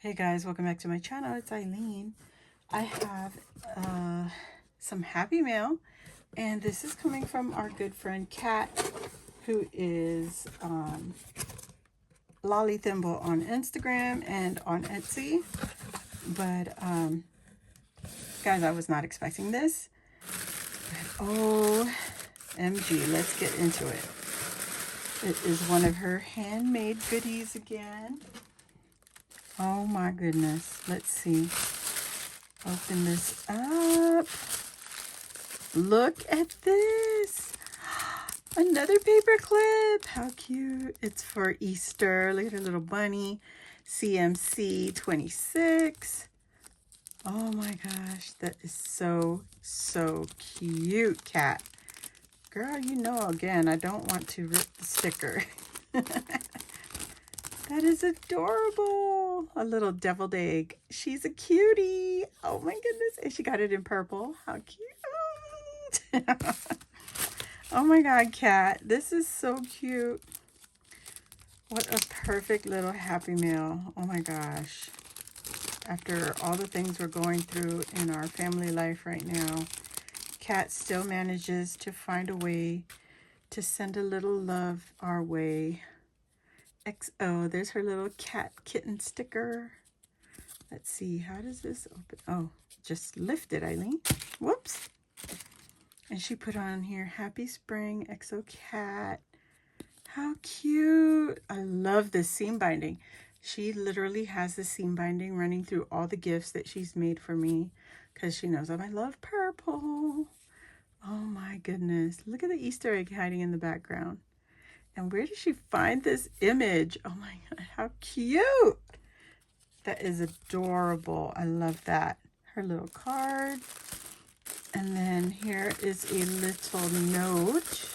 Hey guys, welcome back to my channel. It's Eileen. I have some happy mail, and this is coming from our good friend Kat, who is Lolly Thimble on Instagram and on Etsy. But guys, I was not expecting this. But OMG, let's get into it. It is one of her handmade goodies again. Oh my goodness. Let's see. Open this up. Look at this. Another paper clip. How cute. It's for Easter. Look at her little bunny. CMC 26. Oh my gosh. That is so cute, Kat. Girl, you know, again, I don't want to rip the sticker. That is adorable. A little deviled egg. She's a cutie. Oh my goodness. And she got it in purple. How cute. Oh my God, Kat. This is so cute. What a perfect little happy meal. Oh my gosh. After all the things we're going through in our family life right now, Kat still manages to find a way to send a little love our way. XO, there's her little cat kitten sticker. Let's see, how does this open? Oh, just lift it, Eileen. Whoops. And she put on here, Happy Spring, XO Cat. How cute. I love this seam binding. She literally has the seam binding running through all the gifts that she's made for me because she knows I love purple. Oh my goodness. Look at the Easter egg hiding in the background. And where did she find this image? Oh my God, how cute. That is adorable. I love that. Her little card. And then here is a little note.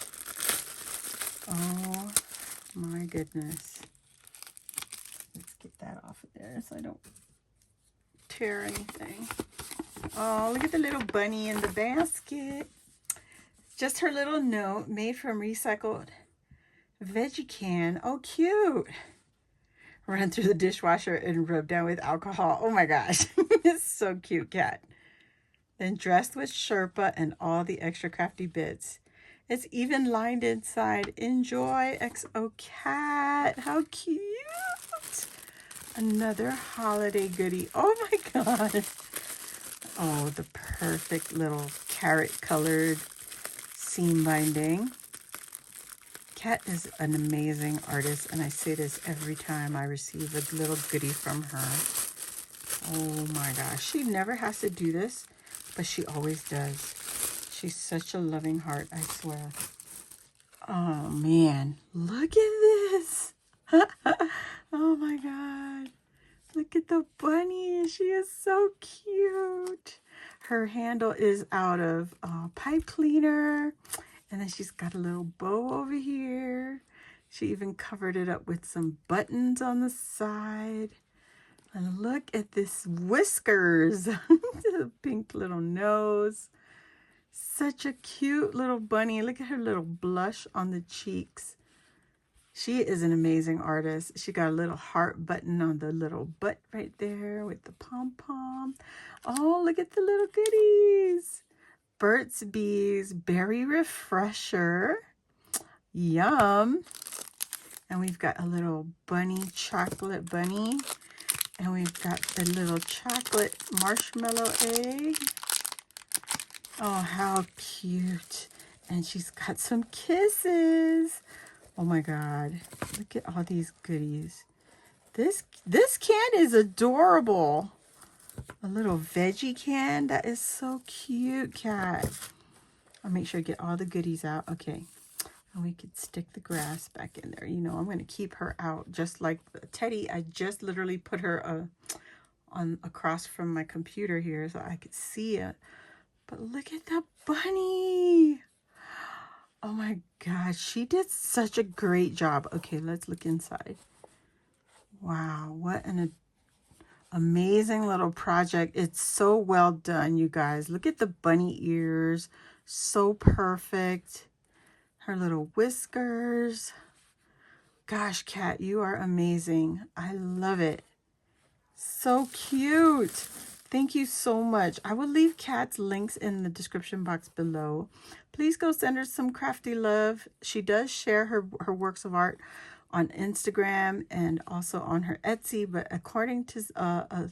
Oh my goodness. Let's get that off of there so I don't tear anything. Oh, look at the little bunny in the basket. Just her little note made from recycled veggie can. Oh, cute. Run through the dishwasher and rub down with alcohol. Oh my gosh. It's so cute, Kat. Then dressed with Sherpa and all the extra crafty bits. It's even lined inside. Enjoy, XO Kat. How cute. Another holiday goodie. Oh my God. Oh, the perfect little carrot colored seam binding. Kat is an amazing artist, and I say this every time I receive a little goodie from her. Oh my gosh, she never has to do this, but she always does. She's such a loving heart, I swear. Oh man, look at this. Oh my God. Look at the bunny. She is so cute. Her handle is out of pipe cleaner. And then she's got a little bow over here. She even covered it up with some buttons on the side. And look at this whiskers. The pink little nose. Such a cute little bunny. Look at her little blush on the cheeks. She is an amazing artist. She got a little heart button on the little butt right there with the pom-pom. Oh, look at the little goodies. Burt's Bees Berry Refresher. Yum. And we've got a little bunny, chocolate bunny. And we've got a little chocolate marshmallow egg. Oh, how cute. And she's got some kisses. Oh my God. Look at all these goodies. This can is adorable. A little veggie can. That is so cute, Kat. I'll make sure to get all the goodies out. Okay. And we could stick the grass back in there. You know, I'm going to keep her out just like the Teddy. I just literally put her on across from my computer here so I could see it. But look at the bunny. Oh my gosh. She did such a great job. Okay, let's look inside. Wow. What an amazing little project. It's so well done, you guys. Look at the bunny ears. So perfect. Her little whiskers. Gosh, Kat, you are amazing. I love it. So cute. Thank you so much. I will leave Kat's links in the description box below. Please go send her some crafty love. She does share her works of art on Instagram and also on her Etsy, but according to I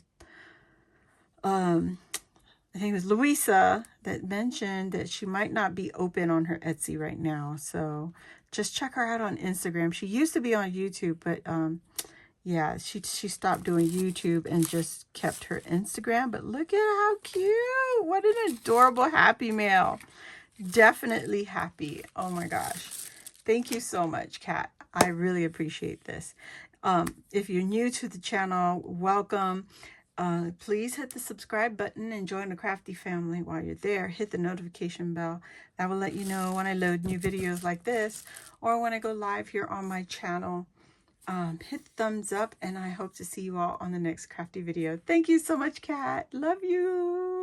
think it was Louisa that mentioned that she might not be open on her Etsy right now. So just check her out on Instagram. She used to be on YouTube, but yeah, she stopped doing YouTube and just kept her Instagram. But look at how cute. What an adorable happy mail. Definitely happy. Oh my gosh. Thank you so much, Kat. I really appreciate this. If you're new to the channel, welcome. Please hit the subscribe button and join the Crafty family. While you're there, hit the notification bell. That will let you know when I load new videos like this or when I go live here on my channel. Hit the thumbs up, and I hope to see you all on the next crafty video. Thank you so much, Kat. Love you.